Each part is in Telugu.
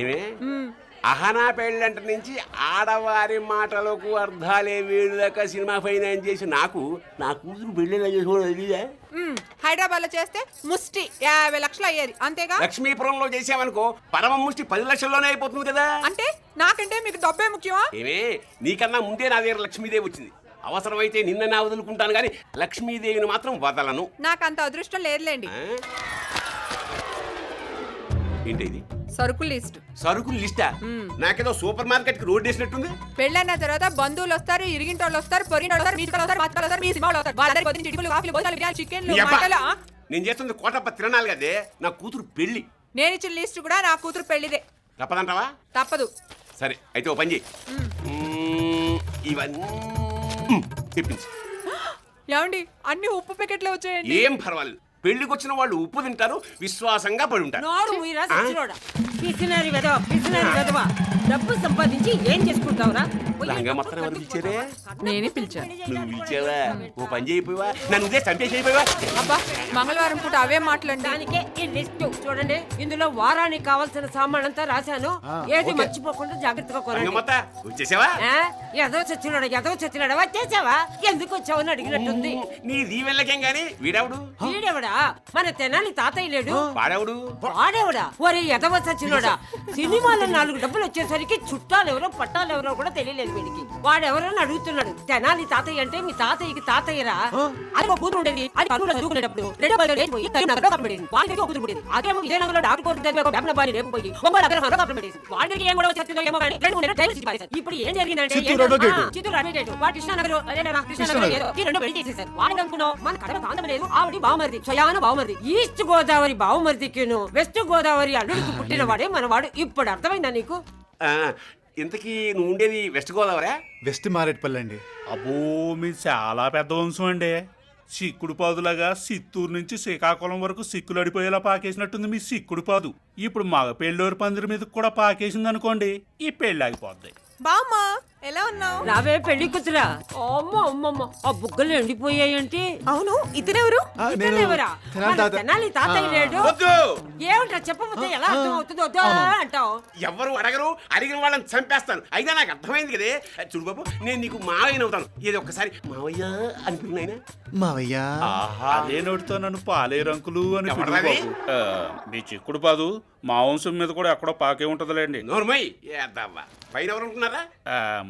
ఏమే అహనా పెళ్ళంట నుంచి ఆడవారి మాటలకు అర్థాలే వీళ్ళక సినిమా ఫైనాన్స్ చేసి నాకు నా కూతురు పెళ్ళిలా చేసుకోవడం హైదరాబాద్ లో చేస్తే ముష్టి 50 లక్షలు అయ్యేది అంతేగా. లక్ష్మీపురంలో చేసామనుకో పరమ ముష్టి 10 లక్షల్లోనే అయిపోతుంది కదా. అంటే నాకంటే మీకు డబ్బే ముఖ్యమా? ఏమే నీకన్నా ముందే నా దగ్గర లక్ష్మీదేవి వచ్చింది. అవసరమైతే నిన్న నా వదులుకుంటాను కానీ లక్ష్మీదేవిని మాత్రం వదలను. నాకు అంత అదృష్టం లేదులేండి. ఏంటి ఇది? సరుకుల లిస్ట్. సరుకుల లిస్టా? నాకేదో సూపర్ మార్కెట్ కి రోడ్ వేసినట్టుంది. పెళ్ళైన తర్వాత బంధువులు వస్తారు, ఇరిగింటోళ్ళు వస్తారు, పొరిగింటోళ్ళు వస్తారు, మీతో వస్తారు, మాతో వస్తారు, మీ సినిమాలో వస్తారు. వాళ్ళందరి పొద్దున్న చిటికలు, కాఫీలు, భోజనాలు, బిర్యానీ, చికెన్లు, మటన్లు. నేను చేస్తుంది కోటప్ప తిరణాలు కదే, నా కూతురు పెళ్లి. నేను ఇచ్చిన లిస్ట్ కూడా నా కూతురు పెళ్లిదే. తప్పదంటావా? తప్పదు. సరే అయితే ఓ పని చేయి, ఇవన్నీ తెప్పించు. ఏమండి అన్ని ఉప్పు ప్యాకెట్లే వచ్చాయండి. ఏం పర్వాలేదు, పెళ్లికి వచ్చిన వాళ్ళు ఉప్పు తింటారు, విశ్వాసంగా పడి ఉంటారు. డబ్బు సంపాదించి ఏం చేసుకుంటావురా? మొత్తం ఎవరు పిలిచారే? నేనే పిలిచాను. నువ్వు పిలిచావా? ఓ పని చేయిపోయావా? నన్ను ఇదే చంపేసి అయిపోయావా? అబ్బా మంగళవారం పూట అవే మాట్లాడండి. దానికే ఈ లిస్ట్ చూడండి. ఇందులో వారానికి కావాల్సిన సామాన్ అంతా రాశాను. ఏది మర్చిపోకుండా జాగ్రత్తగా కొనండి. వచ్చేసావా? ఎదవ చచ్చినాడా వచ్చేసావా? ఎందుకు వచ్చావని అడిగినట్టుంది. నీ దీవెళ్ళకేం గాని వీడెవడు? వీడెవడా? మన తెనాలి తాతయ్య లేడు. వాడెవడు? వాడెవడా? ఒరే ఎదవ చచ్చినోడా, సినిమాలో 4 డబ్బులు వచ్చేసరికి చుట్టాలెవరో పట్టాలెవరో కూడా తెలియలేదు వీడికి. వాడెవరని అడుగుతున్నాడు. తెనాలి తాతయ్య అంటే మీ తాతయ్యకి తాతయ్యరా? అది ఒక కూతురు ఉండేది. అది కరువులో చదువుకునేటప్పుడు అదేమో విజయనగరంలో డాక్టర్ కోర్టు రేపుపోయి వాడికి ఏం కూడా వచ్చేస్తుందో ఏమో కానీ 2 నెలలు టైం ఇచ్చి పారేశారు. ఇప్పుడు ఏం జరిగిందంటే చిత్తూరు అడ్వకేట్ వాడు కృష్ణానగర్ రెండు పెళ్లి చేసేసారు. వాడిని అనుకున్నావు మన కడప కాంతం లేదు. ఆవిడ బావమరిది, స్వయాన బావమరిది. ఈస్ట్ గోదావరి బావమరిదికిను వెస్ట్ గోదావరి అల్లుడికి పుట్టిన వాడే మనవాడు. ఇప్పుడు అర్థమైందా నీకు? ఇంతకీ నువ్వు ఉండేది వెస్ట్ గోదావరా? వెస్ట్ మారేట్పల్లి అండి. అబ్బో మీ చాలా పెద్ద వంశం అండి. సిక్కుడు పాదులాగా చిత్తూరు నుంచి శ్రీకాకుళం వరకు సిక్కులు అడిపోయేలా పాకేసినట్టుంది మీ సిక్కుడు పాదు. ఇప్పుడు మగ పెళ్ళోరు పందిరి మీద కూడా పాకేసింది అనుకోండి, ఈ పెళ్ళి ఆగిపోద్ది. బామ్మా ఎలా ఉన్నావు? రావే పెళ్లి కూతురా. అమ్మ అమ్మమ్మ ఆ బుగ్గలు ఎండిపోయాయంటే. అవును ఇతనెవరు? తెనాలి తాతయ్య లేడు. ఏమిట్రా చెప్పకపోతే ఎలా అర్థం అవుతుందో అంటావు? ఎవరు అడగరు, అడిగిన వాళ్ళని చంపేస్తాను. అయినా నాకు అర్థమైంది కదే. చూడు బాబు, నేను నీకు మావయ్య అవుతాను. ఏదో ఒక్కసారి మావయ్య అనుకున్నాయినా. మావయ్య అదే నోటితో నన్ను పాలే రంకులు అని మీ చిక్కుడు పాదు మా వంశం మీద కూడా ఎక్కడో పాకే ఉంటదిలేండి. నోర్మయ్ పైన ఎవరు అనుకున్నారా?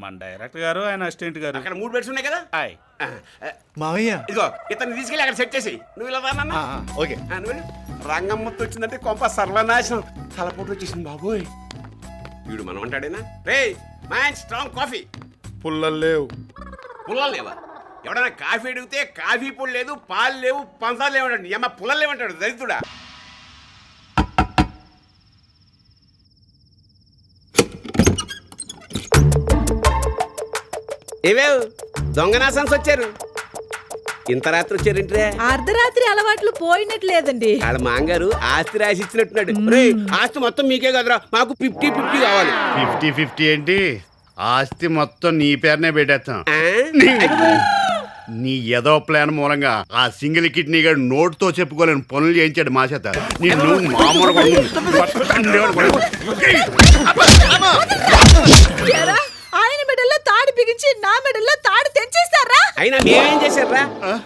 మన డైరెక్టర్ గారు, ఆయన అసిస్టెంట్ గారు. అక్కడ 3 బెడ్స్ ఉన్నాయి కదా. మావయ్య ఇదిగో ఇతను తీసుకెళ్ళి అక్కడ సెట్ చేసి నువ్వు ఇలా రానన్నా. ఓకే. రంగమ్మతో వచ్చిందంటే కొంప సర్వనాశనం. తలపోటు వచ్చేసింది బాబోయ్. వీడు మనం అంటాడేనా? రే మ్యాన్ స్ట్రాంగ్ కాఫీ. పుల్లలు లేవు. పుల్లలు లేవా? ఎవడన్నా కాఫీ అడిగితే కాఫీ పొడి లేదు, పాలు లేవు, పంచాలు లేవంటాడు. ఏమన్నా పుల్లలు లేవంటాడు దరిద్రుడా. ఏవే దొంగనాసన్స్ వచ్చారు. ఇంత రాత్రి వచ్చారంటే అర్ధరాత్రి అలవాట్లు పోయినట్లేదండి. వాళ్ళ మాంగారు ఆస్తి రాసి ఇచ్చినట్టున్నాడు. రే ఆస్తి మొత్తం మీకే కదరా, మాకు 50-50 కావాలి. 50-50 ఏంటి? ఆస్తి మొత్తం నీ పేరునే పెట్టేస్తాం. నీ ఏదో ప్లాన్ మూలంగా ఆ సింగిల్ కిడ్నీ గారు నోటుతో చెప్పుకోలేని పనులు చేయించాడు మా చేత. ఆయన మెడల్లో తాడు బిగించి నా మెడల్లో తాడు తెంచేస్తారా? అయినా మేమేం చేశారా?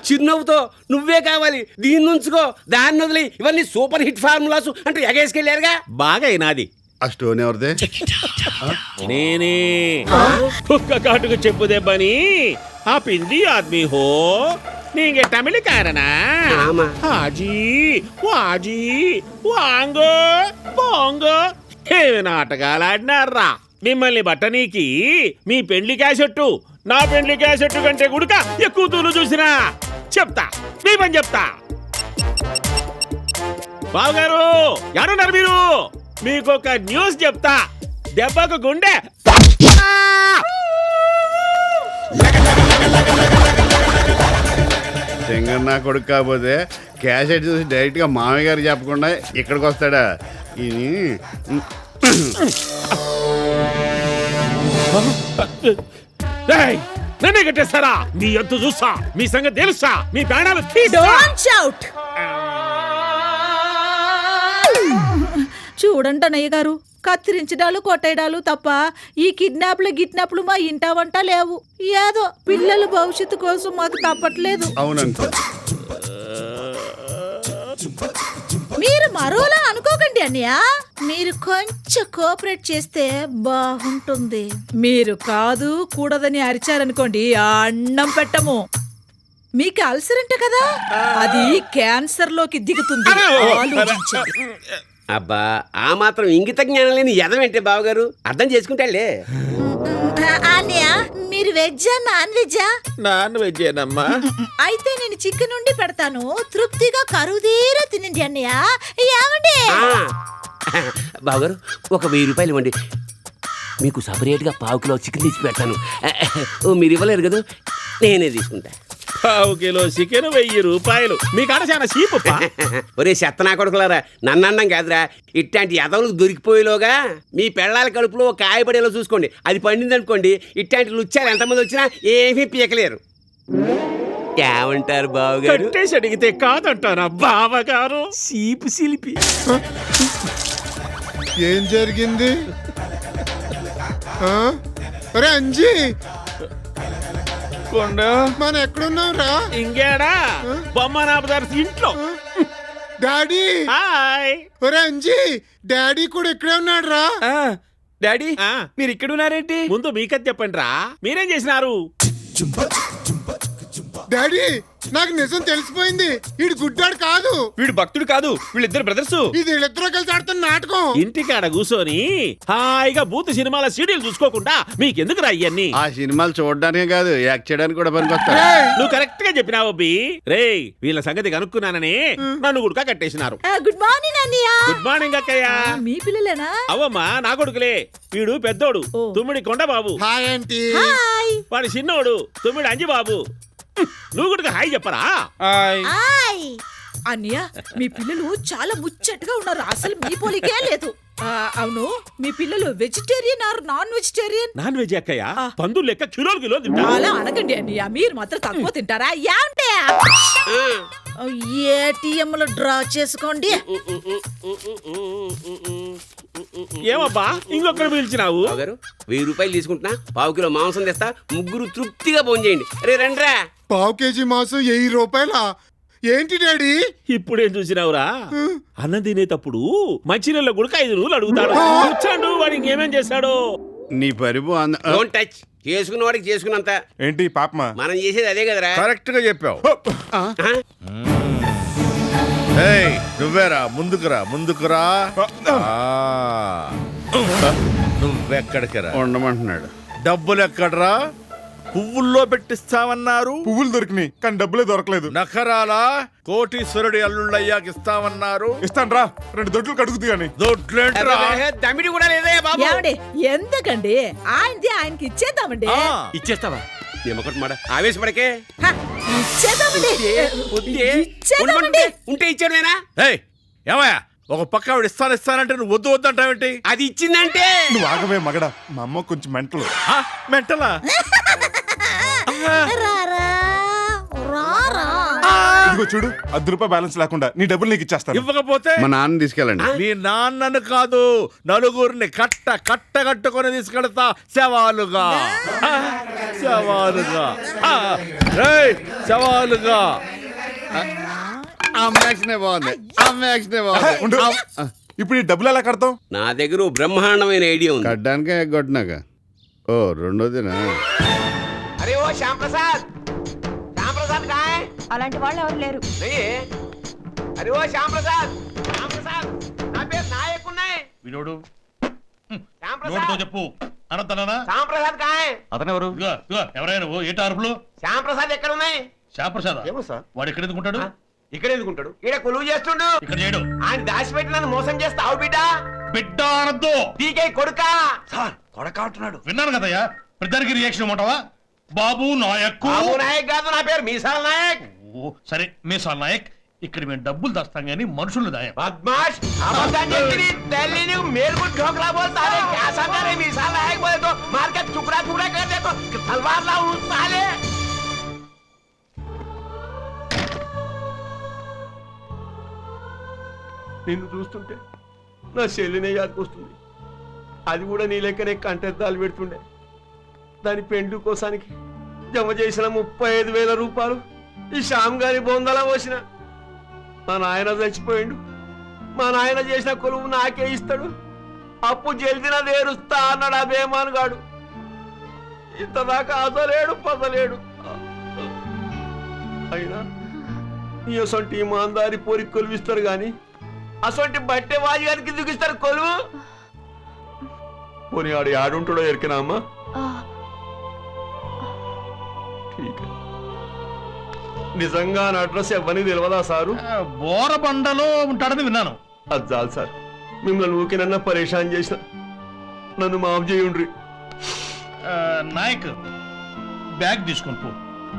చిరునవ్వుతో నువ్వే కావాలి, దీన్ని ఉంచుకో, దాన్ని వదిలి, ఇవన్నీ సూపర్ హిట్ ఫార్ములాస్ అంటే ఎగేసుకెళ్ళారుగా. బాగా అయినాది. ఆ స్టోన్ ఎవరిదే? నేనే కుక్క కాటుకు చెప్పు దెబ్బని ఆ పిండి ఆద్మీ హో నీంగే తమిళ కారనా హాజీ వాజీ వాంగో పోంగో ఏమి నాటకాలాడినారా? మిమ్మల్ని బట్టనీకి మీ పెళ్లి క్యాసెట్టు నా పెళ్లి క్యాసెట్టు కంటే గుడుక ఎక్కువ తూలు చూసినా. చెప్తా మీ పని చెప్తా. బావగారు ఎవరున్నారు మీరు? మీకొక న్యూస్ చెప్తా. దెబ్బకు గుండె తెంగన్నా కొడుకు కాకపోతే క్యాసెట్ చూసి డైరెక్ట్ గా మామయ్య గారు చెప్పకుండా ఇక్కడికి వస్తాడా? నన్నే కట్టేస్తారా? మీ ఎత్తు చూసా, మీ సంగతి తెలుసా, మీ ప్రాణాలు చూడండి అన్నయ్య గారు, కత్తిరించడాలు కొట్టేయడాలు తప్ప ఈ కిడ్నాప్లు మా ఇంటా వంట లేవు. ఏదో పిల్లల భవిష్యత్తు కోసం మాకు తప్పట్లేదు. అవునంట. మీరు మరోలా అనుకోకండి అన్నయ్య. మీరు కొంచెం కోఆపరేట్ చేస్తే బాగుంటుంది. మీరు కాదు కూడదని అరిచారనుకోండి అన్నం పెట్టము. మీకు అల్సర్ అంట కదా, అది క్యాన్సర్ లోకి దిగుతుంది. ఆలోచించండి. అబ్బా ఆ మాత్రం ఇంగిత జ్ఞానం లేని ఎదవేంటే బావగారు, అర్థం చేసుకుంటాలే. అన్నయ్య మీరు వెజ్జా నాన్ వెజ్జా? నాన్ వెజ్జేనమ్మా. అయితే నేను చికెన్ ఉండి పెడతాను, తృప్తిగా కరువుదీరా తినండి అన్నయ్య. ఏమండి బావగారు ఒక 1000 రూపాయలు ఇవ్వండి, మీకు సపరేట్గా 1/2 కిలో చికెన్ తీసి పెడతాను. మీరు ఇవ్వలేరు కదా, నేనే తీసుకుంటా. 1/2 కిలో చికెన్ 1000 రూపాయలు. మీ కాడ చాలా చీపు. ఒరే చెత్తనా కొడుకులారా, నన్నండం కాదురా, ఇట్లాంటి ఎదవులకు దొరికిపోయేలోగా మీ పెళ్ళాల కడుపులో ఒక కాయ పడేలా చూసుకోండి. అది పండిందనుకోండి, ఇట్లాంటి లుచ్చాలు ఎంతమంది వచ్చినా ఏమీ పీకలేరు. ఏమంటారు బావగారు? కట్టేసి అడిగితే కాదంటారా బావగారు? చీపు సిలిపి. ఏం జరిగింది? అరే అంజీ, కొండ మనం ఎక్కడున్నాం రా? ఇంకేడా బొమ్మనాపదారు ఇంట్లో. డాడీ. హాయ్. ఒరే అంజీ, డాడీ కూడా ఇక్కడే ఉన్నాడు రా. డాడీ మీరు ఇక్కడ ఉన్నారేంటి? ముందు మీకది చెప్పండి రా, మీరేం చేసినారు? డాడీ నాకు నిజం తెలిసిపోయింది. వీడు గుడ్డాడు కాదు, వీడు భక్తుడు కాదు, వీళ్ళిద్దరు బ్రదర్స్. ఇది వీళ్ళిద్దరూ కలిసి ఆడుతున్న నాటకం. ఇంటికాడ కూర్చొని హాయిగా బూత్ సినిమాల సీడీలు చూసుకోకుండా మీకెందుకు రా ఇవన్నీ? ఆ సినిమాలు చూడడానికే కాదు, యాక్ట్ చేయడానికి కూడా పనికొస్తాయి. నువ్వు కరెక్ట్ గా చెప్పినావు అబ్బి. రేయ్ వీళ్ళ సంగతి కనుక్కున్నానని నన్ను గుడుకా కట్టేసినారు. గుడ్ మార్నింగ్ అన్నయ్య. గుడ్ మార్నింగ్ అక్కయ్య. మీ పిల్లలేనా? అవమ్మా నా కొడుకులే. వీడు పెద్దోడు తుమ్మిడి కొండబాబు, హాయ్ ఆంటీ. హాయ్. వాడి చిన్నోడు తుమ్మిడి అంజిబాబు. నువ్వు కూడా హాయ్ చెప్పరా? హాయ్ అన్నయ్య, మీ పిల్లలు చాలా ముచ్చటగా ఉన్నారు. అసలు మీ పోలికే లేదు. అవును, మీ పిల్లలు vegetarian or non vegetarian? Non veg అక్కయ్య. పందులు లెక్క కిలోలు కిలో తింటా. అలా అనకండి అన్నయ్య, మీరు మాత్రం తక్కువ తింటారా? ఏంటే ఏటీఎం లో డ్రా చేసుకోండి. ఏమబ్బా ఇంకొకరు పిలిచినావు? బావగారు 1000 రూపాయలు తీసుకుంటున్నా, 1/2 కిలో మాంసం తెస్తా, ముగ్గురు తృప్తిగా భోంచేయండి. రే రండ్రా. 1/2 కేజీ మాంసం 1000 రూపాయలా? ఏంటి డాడీ? ఇప్పుడేం చూసినావురా? అన్నం తినేటప్పుడు మంచినీళ్ళ గుడక 5 రూపాయలు అడుగుతాడు. కూర్చోండు, వాడు ఇంకేమేం చేస్తాడు? నీ పరిపు డోంట్ టచ్. చేసుకున్న వాడికి చేసుకున్నంత. ఏంటి పాపమా? మనం చేసేది అదే కదరా. కరెక్ట్ గా చెప్పావు. ఏయ్, నువ్వేరా, ముందుకురా ముందుకురా. నువ్వెక్కడికి రా? ఉండమంటున్నాడు. డబ్బులు ఎక్కడరా? పువ్వుల్లో పెట్టిస్తామన్నారు. పువ్వులు దొరికినాయి కానీ డబ్బులే దొరకలేదు. నఖరాలా? కోటీశ్వరుడి అల్లుళ్ళయ్యాకి ఇస్తామన్నారు. ఇస్తాను రా, 2 దొడ్లు కడుగుతుంది కానీ. దొడ్లేంట్రా? దమిడి కూడా లేదే బాబు. ఏమండి ఎందుకండి? ఆయనది ఆయనకి ఇచ్చేద్దామండి. ఇచ్చేస్తావా? ఏమొకటి మాట ఆవేశపడకే. ఇచ్చేద్దామండి. ఇచ్చేద్దామండి. ఉంటే ఇచ్చాడునా? ఏయ్ ఏమయ్యా, ఒక పక్క ఆవిడ ఇస్తానంటే నువ్వు వద్దు వద్దంటావేంటి? అది ఇచ్చిందంటే నువ్వు ఆగవే మగడా, మా అమ్మ కొంచెం మెంటలు. మెంటలా? ఇదిగో చూడు, 10 రూపాయలు బ్యాలెన్స్ లేకుండా నీ డబ్బులు నీకు ఇచ్చేస్తాను. ఇవ్వకపోతే మా నాన్న తీసుకెళ్ళండి. మీ నాన్నను కాదు, నలుగురిని కట్టకట్టుకొని తీసుకెళ్తా శవాలుగా. శవాలుగా. రేయ్ శవాలుగా. అమ్మాక్షనే బాగుంది, అమ్మాక్షనే బాగుంది. ఉండు. ఇప్పుడు ఈ డబ్బులు ఎలా కడతాం? నా దగ్గర ఓ బ్రహ్మాండమైన ఐడియా ఉంది. కడ్డానికే ఎగ్గొట్టినాక. ఓ రెండోదినా? అరే ఓ శ్యామ్ ప్రసాద్, శ్యామ్ ప్రసాద్ కాయ్? అలాంటి వాళ్ళు ఎవరు లేరు. అరే ఓ శ్యామ్ ప్రసాద్, శ్యామ్ ప్రసాద్, నా పేరు నాయక్ ఉన్నాయి. వినోడు శ్యామ్ నోటితో ప్రసాద్, చెప్పు. అనద్దనా? శ్యామ్ ప్రసాద్ కాయ్? అతనెవరు? ఎవరైనా నువ్వు ఏంటి అరుపులు? శ్యామ్ ప్రసాద్ ఎక్కడ ఉన్నాయి? శ్యామప్రసాద్ ఏమో సార్. వాడు ఎక్కడ ఎందుకుంటాడు? ఇక్కడ ఎందుకుంటాడు? ఈడ కొలువు చేస్తుండు. ఇక్కడ చేయడు. ఆయన దాచిపెట్టి నన్ను మోసం చేస్తావు బిడ్డ. బిడ్డ అనద్దు. పీకే కొడుకా. సార్ కొడక అంటున్నాడు. విన్నాను కదయ్యా, ప్రతిదానికి రియాక్షన్ ఇవ్వమంటావా? బాబు నాయక్. బాబు నాయక్ కాదు, నా పేరు మీసాల నాయక్. ఓ సరే మీసాల్ నాయక్. ఇక్కడ మేము డబ్బులు దాస్తాం గానీ మనుషులు దాయం. बदमाश अबद्धान చెప్పి తల్లి ని मेरे को ठोकरा बोलता है क्या समझ रहे मिसाल नायक बोले तो मार के टुकड़ा टुकड़ा कर दे तो तलवार लाऊं साले. నిన్ను చూస్తుంటే నా చెల్లినే యాదకొస్తుంది. అది కూడా నీ లెక్కనే కంటెద్దాలు పెడుతుండే. దాని పెండ్లి కోసానికి జమ చేసిన 35,000 రూపాయలు ఈ శ్యామ్ గారి బొందలా పోసిన. మా నాయన చచ్చిపోయిండు. మా నాయన చేసిన కొలువు నాకే ఇస్తాడు. అప్పు జల్దిన నేరుస్తా అన్నాడు ఆ బేమాన్ గాడు. ఇంతదాకా అసలేడు పసలేడు. అయినా నీ అసొంటి ఇమాందారి పోరి కొలువిస్తారు గాని అసొంటి బట్టే వాజిగానికి దిగిస్తారు కొలువు. పోనీ ఆడు ఆడుంటాడో ఎరికినా అమ్మా? నిజంగా నా అడ్రస్ ఎవరికి తెలియదా సారు? బోరబండలో ఉంటాడని విన్నాను. అది చాలు సార్. మిమ్మల్ని ఊకినన్నా పరేషాన్ చేసిన. నన్ను మాఫ్ చేయండ్రి. నాయక్ బ్యాగ్ తీసుకొని పో.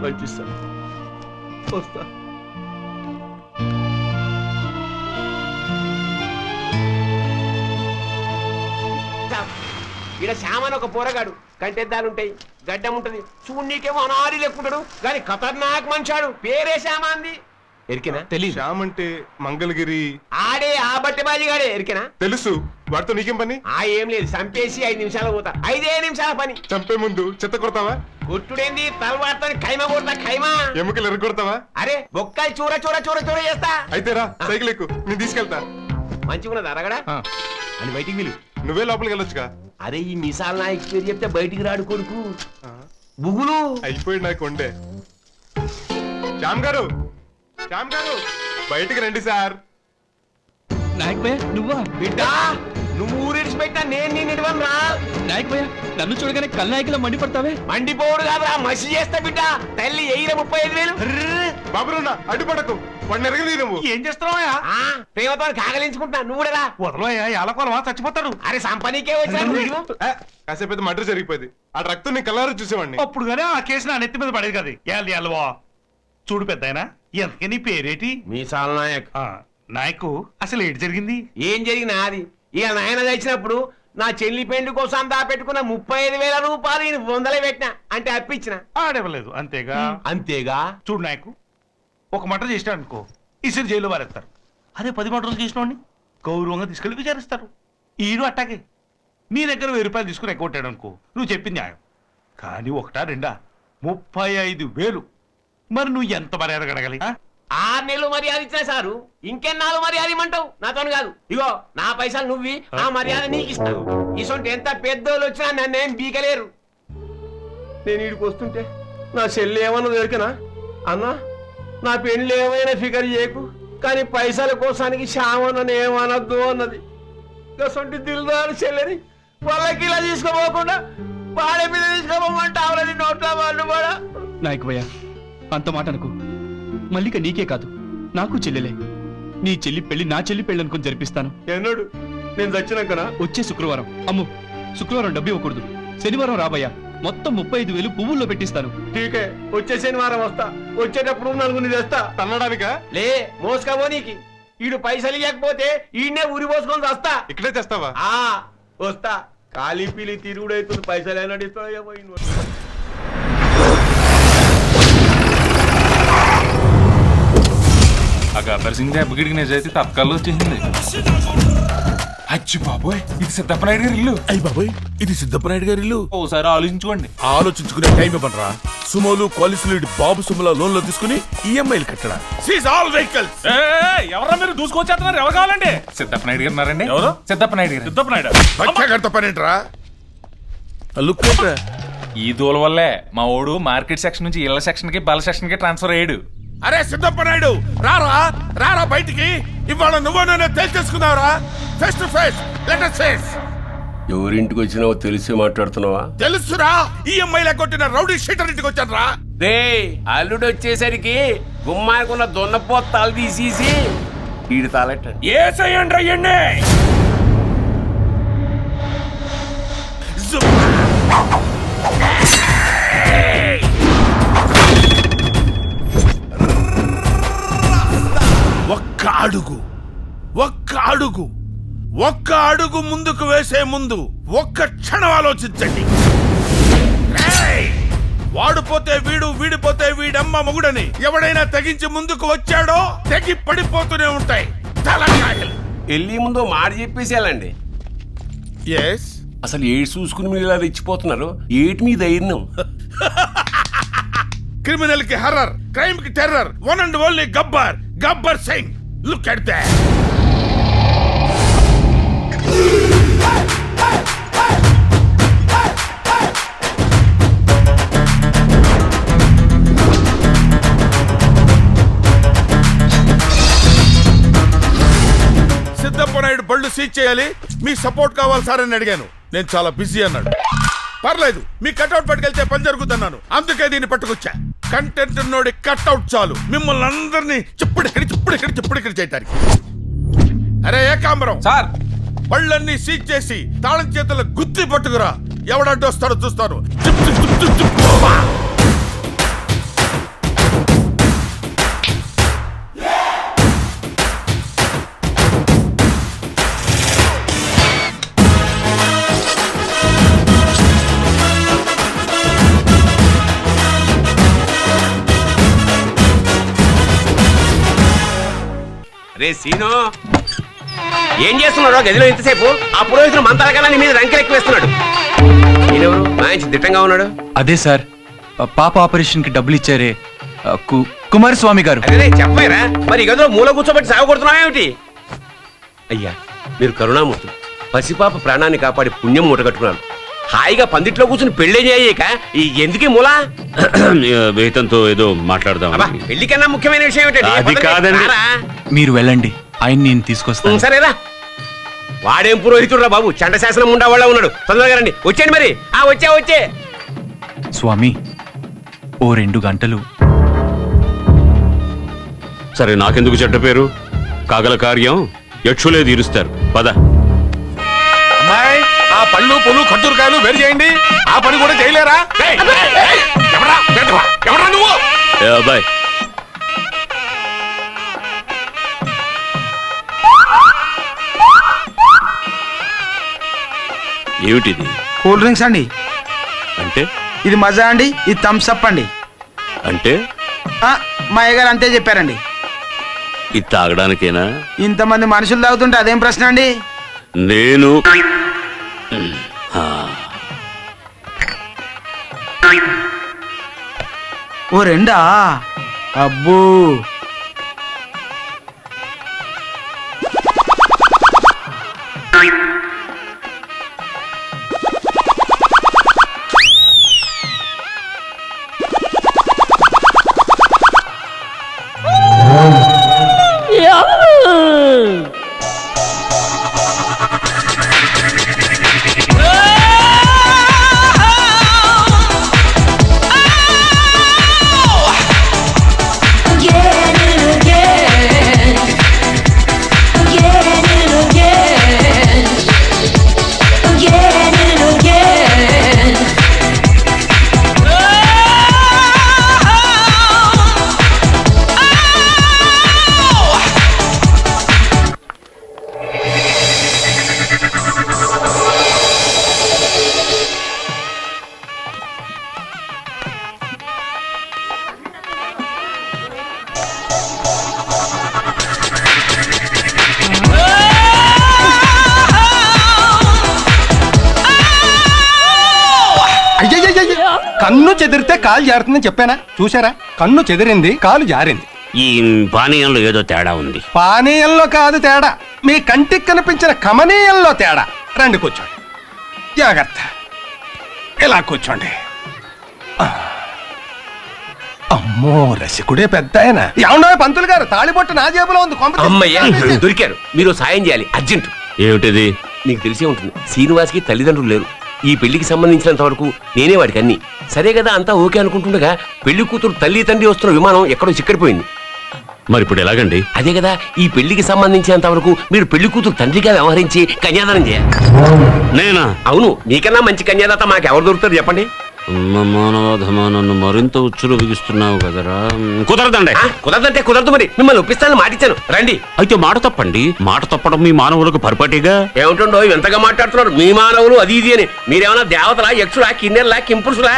మంచి సార్, వస్తా. ఈడ శ్యామని ఒక పోరగాడు. కంటెద్దాలుంటాయి, గడ్డం ఉంటది, చూడనీకేమో అనారి లెక్కుంటాడు కానీ ఖతర్నాక్ మనిషాడు. పేరే శ్యామ అంది. ఎరికినా? శ్యామ్ అంటే మంగళగిరి. ఆడే ఆ బట్టె బాజిగాడే. ఎరికినా? తెలుసు. వాడితో నీకేం పని? ఏం లేదు, చంపేసి 5 నిమిషాలు పోతా. 5 నిమిషాల పని. చంపే ముందు చెత్త కొడతావా? కొట్టుడేంది, తలవాడుతో ఖైమా కొడతా. ఖైమా ఎముకలు ఎరగొడతావా? అరే బొక్కలు చూర చూర చూర చూర చేస్తా. అయితే రా, సైకిల్ ఎక్కు, నేను తీసుకెళ్తా. మంచిగున్నది అరగడా అని బయటికి విలు. నువ్వే లోపలికి వెళ్ళొచ్చుగా. అరే ఈ మిసాల్ నాయక్ పేరు చెప్తే బయటికి రాడు కొడుకు. బుగులు అయిపోయి నాకు కొండే. శ్యామ్ గారు, శ్యామ్ గారు, బయటికి రండి సార్. నాయక్ భయ్య నువ్వా? బిడ్డా, నువ్వు ఊరిడిచి పెట్టా నేను నీ నిడవను రా. నాయక్ భయ్య నన్ను చూడగానే కల్నాయకులా మండిపడతావే. మండిపోడు కాదురా, మసి చేస్తా బిడ్డ. తల్లి 35,000. బాబురున్నా అడ్డుపడకు, వాడిని ఎరగలీ నువ్వు. ఏం చేస్తున్నావా? ప్రేమతో కాగలించుకుంటా. నువ్వు కూడా రా. వదలయా, ఎలకోలవా చచ్చిపోతాడు. అరే సంపనీకే వచ్చాను. కాసేపు అయితే మర్డర్ జరిగిపోయింది. ఆ రక్తం నీ కల్లారు చూసేవాడిని. అప్పుడు కానీ ఆ కేసు నా నెత్తి మీద పడేది కదా. ఎల్వా చూడు పెద్దాయనా, ఎంతకీ నీ పేరేటి? మీసాల్ నాయక్. నాయకు అసలు ఏంటి జరిగింది? ఏం జరిగినా అది ఇక నాయన తెచ్చినప్పుడు నా చెల్లి పెండ్లి కోసం దాపెట్టుకున్న 35,000 రూపాయలు ఈయన 100 పెట్టినా అంటే అప్పించిన. ఆడేవలేదు అంతేగా. అంతేగా. చూడు నాయకు, ఒక మటర్ చేసినాడు అనుకో, ఇసురు జైలు వారేస్తారు. అదే 10 మటర్లు చేసినోడిని గౌరవంగా తీసుకెళ్ళి విచారిస్తారు. ఈడు అట్టాగే నీ దగ్గర 1000 రూపాయలు తీసుకుని ఎగ్గొట్టాడు అనుకో, నువ్వు చెప్పింది న్యాయం. కానీ 1, 2 35,000. మరి నువ్వు ఎంత మర్యాద గడగలి? 6 నెలలు మర్యాద ఇచ్చినా సారు, ఇంకెన్నాళ్ళు మర్యాద ఇమ్మంటావు? నాతో కాదు. ఇగో నా పైసలు నువ్వి, నా మర్యాద నీకు ఇస్తాను. ఇసొంటి ఎంత పెద్దోళ్ళు వచ్చినా నన్నేం బీకలేరు. నేను ఈడికి వస్తుంటే నా చెల్లి ఏమన్నా దొరికినా అన్నా నా పెళ్లి ఏమైనా ఫికర్ చేయకు, కానీ పైసల కోసానికి శ్యామన్నని ఏమనద్దు అన్నది. ఇసొంటి దిల్దారు చెల్లిని వాళ్ళకి ఇలా తీసుకోపోకుండా పాడే మీద తీసుకోమంటావులని నోట్ల వాళ్ళు కూడా. నాయకు భయ్య అంత మాట అనుకో. మల్లిక నీకే కాదు నాకు చెల్లెలే. నీ చెల్లి పెళ్లి నా చెల్లి పెళ్లి అనుకుని జరిపిస్తాను. ఎన్నడు? నేను చచ్చినాకనా? వచ్చే శుక్రవారం. అమ్ము, శుక్రవారం డబ్బు ఇవ్వకూడదు. శనివారం రాబయ్యా, మొత్తం 35,000 పువ్వుల్లో పెట్టిస్తాను. ఠీకే, వచ్చే శనివారం వస్తా. వచ్చేటప్పుడు 4 తెస్తా. తన్నడానికా? లే మోసుకపో. నీకి ఈడు పైసలు ఇవ్వకపోతే ఈయనే ఉరి పోసుకొని వస్తా. ఇక్కడే చేస్తావా? వస్తా. ఖాళీ పీలి తిరుగుడైతుంది. పైసలు అయినా ఇస్తాడు. ఆ గబ్బర్ సింగ్ దెబ్బకిడికి నిజైతే తప్పకాల్లో వచ్చేసింది. అచ్చి బాబోయ్, ఇది సిద్ధప్పనాయుడు గారి ఇల్లు. అయ్యి బాబోయ్, ఇది సిద్ధప్పనాయుడు గారి ఇల్లు. ఓసారి ఆలోచించుకోండి. ఆలోచించుకునే టైం ఇవ్వనరా. సుమోలు కాలేజీలు బాబు సుమల లోన్లు తీసుకుని ఈఎంఐలు కట్టడా. Seize all vehicles. ఎవరా మీరు దూసుకొచ్చేస్తున్నారు? ఎవరు కావాలండి? సిద్ధప్పనాయుడు గారు ఉన్నారండి. ఎవరు? సిద్ధప్పనాయుడు గారు. సిద్ధప్పనాయుడు బచ్చగంట పనేంట్రా? లుక్ ఏంట్రా? ఈ దూల వల్లే మా ఓడు మార్కెట్ సెక్షన్ నుంచి ఇళ్ల సెక్షన్ కి బల సెక్షన్ కి ట్రాన్స్ఫర్ అయ్యాడు. అరే సిద్ధప్పనాయుడు, రారా రారా బయటికి. ఇవాళ నువ్వు నన్ను తెలిసేసుకున్నావురా. Face to face, let us face. ఎవరింటికి వచ్చినావో తెలిసి మాట్లాడుతున్నావా? తెలుసురా, ఈఎంఐల కొట్టిన రౌడీ షీటర్ ఇంటికి వచ్చాను రా. దే అల్లుడు వచ్చేసరికి గుమ్మానికున్న దొన్నపోతు తల తీసేసి ఈడు తాలెట్ట ఏసయ్యండి అయ్యండి. ఒక్క అడుగు ముందుకు వేసే ముందు ఒక్క క్షణం ఆలోచించండి. వాడుపోతే వీడు, వీడిపోతే వీడమ్మ మొగుడని ఎవడైనా తెగించి ముందుకు వచ్చాడో తెగి పడిపోతూనే ఉంటాయి తలకాయలు. వెళ్ళి ముందు మాట చెప్పేసేయాలండి. ఎస్, అసలు ఏడు చూసుకుని మీరు ఇలా రెచ్చిపోతున్నారు? ఏటి మీ ధైర్యం? క్రిమినల్ కి హర్రర్, క్రైమ్ కి terror, one and only Gabbar Singh. Look at that. Siddappanaidu బళ్ళు సీజ్ చేయాలి, మీ సపోర్ట్ కావాలి సార్ అని అడిగాను. నేను చాలా బిజీ అన్నాడు. పర్లేదు, మీ కట్అవుట్ పట్టుకెళ్తే పని జరుగుతున్నాను, అందుకే దీన్ని పట్టుకొచ్చా. కంటెంట్ నోడి కట్అవుట్ చాలు మిమ్మల్ని అందరినీ చిప్పుడిక్కడి చేయటానికి. అరే ఏకాంబరం సార్, బళ్ళన్నీ సీజ్ చేసి తాళం చేతుల గుత్తి పట్టుకురా. ఎవడంటూ వస్తాడో చూస్తాను. రే సీను, ఏం చేస్తున్నాడు గదిలో ఇంతసేపు? ఆ పురోహితుడు మంత్రాలకల్లా మీద రంకెలు ఎక్కువేస్తున్నాడు. ఈయనెవరు? మంచి దిట్టంగా ఉన్నాడు. అదే సార్, పాప ఆపరేషన్ కి డబ్బులు ఇచ్చారే, కుమారస్వామి గారు. అదే చెప్పారా? మరి ఈ గదిలో మూల కూర్చోబెట్టి సాగొడుతున్నావేమిటి? అయ్యా, మీరు కరుణామూర్తులు. పసిపాప ప్రాణాన్ని కాపాడి పుణ్యం మూటగట్టుకున్నారు. హాయిగా పందిట్లో కూర్చుని పెళ్లి చేయక ఎందుకే మూల? వేతంతో ఏదో మాట్లాడదాం. పెళ్లికన్నా ముఖ్యమైన విషయం అది కాదండి. మీరు వెళ్ళండి, ఆయన నేను తీసుకొస్తాను. సరేరా. వాడేం పురోహితుడురా బాబు, చండశాసనం ఉండా వాళ్ళ ఉన్నాడు. తొందరగా రండి. వచ్చేయండి మరి. వచ్చే స్వామి, ఓ 2 గంటలు. సరే, నాకెందుకు చెడ్డ పేరు? కాగల కార్యం యక్షులే తీరుస్తారు. పద. అమ్మాయి, ఆ పళ్ళు పులు ఖర్జూరకాయలు వేరు చేయండి. ఆ పని కూడా చేయలేరా? ఎవరా నువ్వు? అబ్బాయి, ఏమిటిది? కూల్ డ్రింక్స్ అండి. అంటే ఇది మజా అండి, ఇది థమ్స్ అప్ అండి. అంటే మా అయ్యగారు అంతే చెప్పారండి. ఇది తాగడానికేనా? ఇంతమంది మనుషులు తాగుతుంటే అదేం ప్రశ్న అండి? నేను ఓ 2? అబ్బో, కన్ను చెదిరితే కాలు జారుతుందని చెప్పానా? చూసారా, కన్ను చెదిరింది, కాలు జారింది. ఈ పానీయంలో ఏదో తేడా ఉంది. పానీయంలో కాదు తేడా, మీ కంటికి కనిపించిన కమనీయంలో తేడా. రండి కూర్చోండి. జాగ్రత్త, ఇలా కూర్చోండి. అమ్మో, రసికుడే పెద్ద ఆయన. ఏమన్నా పంతులు గారు, తాళిబొట్టు నా జేబులో ఉంది. అమ్మయ్యా, దొరికారు. మీరు సాయం చేయాలి, అర్జెంట్. ఏమిటిది? నీకు తెలిసే ఉంటుంది, శ్రీనివాస్కి తల్లిదండ్రులు లేరు. ఈ పెళ్లికి సంబంధించినంత వరకు నేనే వాడికి అన్ని. సరే కదా, అంతా ఓకే అనుకుంటుండగా పెళ్లి కూతురు తల్లి తండ్రి వస్తున్న విమానం ఎక్కడో చిక్కడిపోయింది. మరి ఇప్పుడు ఎలాగండి? అదే కదా, ఈ పెళ్లికి సంబంధించినంత వరకు మీరు పెళ్లి కూతురు తండ్రిగా వ్యవహరించి కన్యాదానం చేయాలి. నేనా? అవును, మీకన్నా మంచి కన్యాదాత మాకు ఎవరు దొరుకుతారు చెప్పండి? మానవాధమా, నన్ను మరింత ఉచ్చులు బిగిస్తున్నావు కదరా. కుదరదండి. కుదరదంటే కుదరదు, మరి మిమ్మల్ని ఒప్పిస్తాను మాటిచ్చాను. రండి. అయితే మాట తప్పండి. మాట తప్పడం మీ మానవులకు పరిపాటిగా. ఏమిటండో ఎంతగా మాట్లాడుతున్నారు? మీ మానవులు అది ఇది అని. మీరేమన్నా దేవతలా, యక్షులా, కిన్నెర్లా, కింపురుషులా?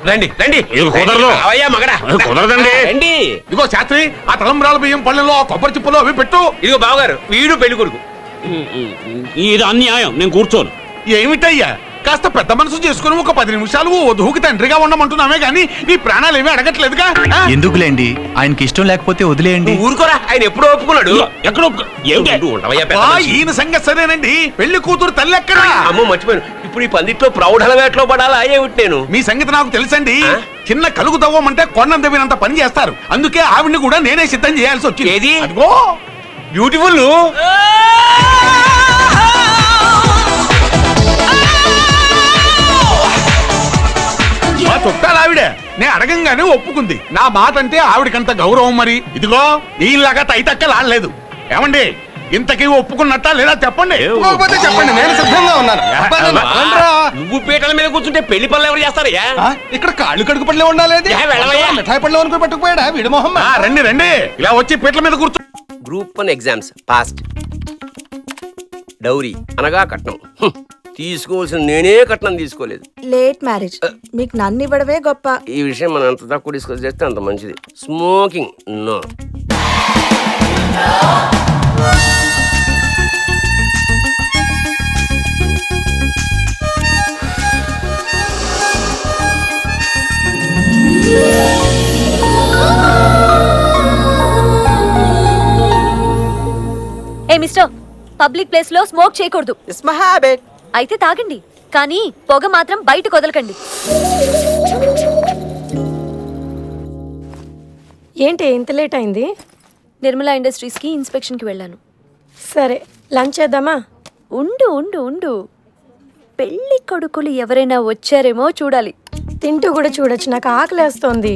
రండి రండి. కుదరదు. అవయ్యా మగడా, కుదరదండి. రండి. ఇదిగో శాస్త్రి, ఆ తలంబ్రాల బియ్యం పళ్ళెంలో కొబ్బరి చిప్పలు అవి పెట్టు. ఇదిగో బావగారు, వీడు పెళ్లి కొడుకు. ఇది అన్యాయం, నేను కూర్చోను. ఏమిటయ్యా కాస్త పెద్ద మనసు చేసుకుని ఒక 10 నిమిషాలు ఓ వధువుకి తండ్రిగా ఉండమంటున్నామే గానీ నీ ప్రాణాలు ఏమీ అడగట్లేదుగా. ఎందుకులేండి, ఆయనకి ఇష్టం లేకపోతే వదిలేయండి. ఊరుకోరా, ఆయన ఎప్పుడో ఒప్పుకున్నాడు. ఎక్కడో ఈయన సంగతి సరేనండి, పెళ్లి కూతురు తల్లి ఎక్కడ? అమ్మో మర్చిపోయాను. ఇప్పుడు ఈ పందిట్లో ప్రౌఢల వేటలో పడాలా ఏమిటి నేను? మీ సంగతి నాకు తెలుసండి. చిన్న కలుగు తవ్వమంటే కొండం తవ్వినంత పని చేస్తారు. అందుకే ఆవిడ్ని కూడా నేనే సిద్ధం చేయాల్సి వచ్చింది. ఏది? అదిగో బ్యూటిఫుల్. మా చుట్టాలు ఆవిడే. నేను అడగంగానే ఒప్పుకుంది. నా మాట అంటే ఆవిడకంత గౌరవం. మరి ఇదిగో ఈలాగా తైతక్కలు ఆడలేదు. ఏమండి ఇంతకీ ఒప్పుకున్నట్టా లేదా చెప్పండి. చెప్పండి, నేను సిద్ధంగా ఉన్నాను. నువ్వు పీటల మీద కూర్చుంటే పెళ్లి పనులు ఎవరు చేస్తారయ్యా? ఇక్కడ కాళ్ళు కడుగు పడలే ఉండాలి. మిఠాయి పళ్ళు అనుకుని పట్టుకుపోయాడా వీడి మొహం? రండి రండి, ఇలా వచ్చి పీటల మీద కూర్చో. Group 1 exams past. డౌరీ అనగా కట్నం. తీసుకోవాల్సిన నేనే కట్నం తీసుకోలేదు. లేట్ మ్యారేజ్, మీకు నన్ను ఇవ్వడమే గొప్ప. ఈ విషయం మనం అంత తక్కువ డిస్కస్ చేస్తే అంత మంచిది. Smoking no. Hey mister, public place లో స్మోక్ చేయకూడదు. It's my habit. అయితే తాగండి, కానీ పొగ మాత్రం బయటకు వదలకండి. ఏంటి ఇంత లేట్ అయింది? నిర్మలా ఇండస్ట్రీస్ కి ఇన్స్పెక్షన్ కి వెళ్ళాను. సరే లంచ్ చేద్దామా? ఉండు ఉండు ఉండు, పెళ్లి కొడుకులు ఎవరైనా వచ్చారేమో చూడాలి. తింటూ కూడా చూడొచ్చు, నాకు ఆకలేస్తోంది.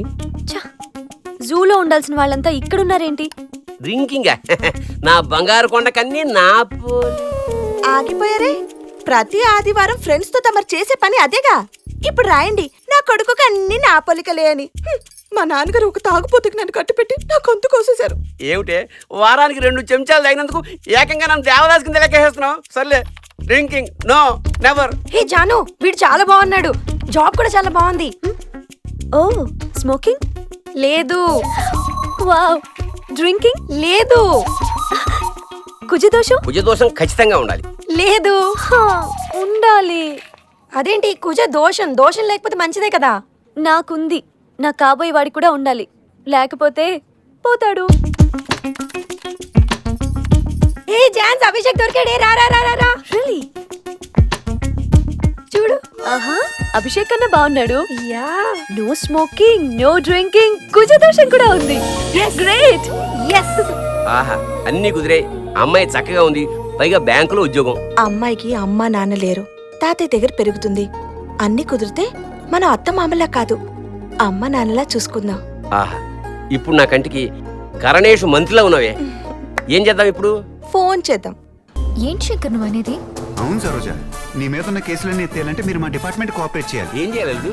జూలో ఉండాల్సిన వాళ్ళంతా ఇక్కడున్నారేంటి? డ్రింకింగ్ నా బంగారు కొండ కన్నీ నా ఆగిపోయారే. ప్రతి ఆదివారం ఫ్రెండ్స్ తో తమరు చేసే పని అదేగా. ఇప్పుడు రాయండి, నా కొడుకుకి అన్ని నా పోలికలే అని. మా నాన్నగారు ఒక తాగుపోతుకి నన్ను కట్టుపెట్టి నా గొంతు కోసేశారు. ఏమిటే వారానికి 2 చెంచాలు తాగినందుకు ఏకంగా నన్ను దేవదాస్ కింద లెక్కేస్తున్నావు. సర్లే, డ్రింకింగ్ నో నెవర్. హే జాను, వీడు చాలా బాగున్నాడు. జాబ్ కూడా చాలా బాగుంది. ఓ, స్మోకింగ్ లేదు. వావ్, డ్రింకింగ్ లేదు. కుజదోషం భుజదోషం ఖచ్చితంగా ఉండాలి. లేదు. ఉండాలి. అదేంటి కుజ దోషం? దోషం లేకపోతే మంచిదే కదా. నాకుంది, నా కాబోయే వాడికి కూడా ఉండాలి, లేకపోతే పోతాడు. ఏ జాన్స్, అభిషేక్ దొరికాడే. రా రా రా రా. రియల్లీ? చూడు. ఆహా, అభిషేక్ కన్నా బాగున్నాడు. Yeah. No smoking, no drinking, కుజదోషం కూడా ఉంది. గ్రేట్. ఎస్. ఆహా, అన్ని కుదిరే. అమ్మాయి చక్కగా ఉంది, పైగా బ్యాంకులో ఉద్యోగం. అమ్మాయికి అమ్మా నాన్న లేరు, తాతయ్య దగ్గర పెరుగుతుంది. అన్ని కుదిరితే మనం అత్త మామలా కాదు, అమ్మ నాన్నలా చూసుకుందాం. ఆహా, ఇప్పుడు నా కంటికి కరణేషు మంత్రిలా ఉన్నావే. ఏం చేద్దాం ఇప్పుడు? ఫోన్ చేద్దాం. ఏంటి శంకర్ నువ్వు అనేది? అవును సరోజ, నీ మీద ఉన్న కేసులన్నీ ఎత్తేయాలంటే మీరు మా డిపార్ట్మెంట్ కోఆపరేట్ చేయాలి. ఏం చేయాలి?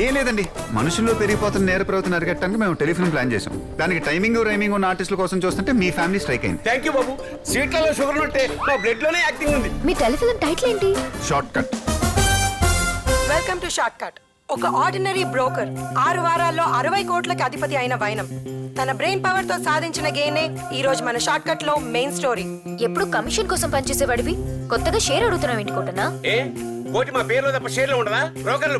ఏం లేదండి, మనుషుల్లో పెరిగిపోతున్న నేర ప్రవర్తన అరికట్టడానికి మేము టెలిఫిల్మ్ ప్లాన్ చేసాం. దానికి టైమింగ్ రైమింగ్ ఉన్న ఆర్టిస్టుల కోసం చూస్తుంటే మీ ఫ్యామిలీ స్ట్రైక్ అయింది. థ్యాంక్ యూ బాబు. సీట్లలో షుగర్ ఉంటే మా బ్లడ్ లోనే యాక్టింగ్ ఉంది. మీ టెలిఫిల్మ్ టైటిల్ ఏంటి? Short cut. Welcome to short cut. ఒక ఆర్డినరీ బ్రోకర్ 6 వారాల్లో 60 కోట్లకి అధిపతి అయిన వైనం తన బ్రెయిన్ పవర్ తో సాధించిన గేనే ఈ రోజు మన షార్ట్ కట్ లో మెయిన్ స్టోరీ. ఎప్పుడు కమిషన్ కోసం పనిచేసేవాడివి కొత్తగా షేర్ అడుగుతున్నావు ఏంటి కొట్టనా? ఏ కోటి మా పేర్లో తప్ప షేర్లో ఉండదా?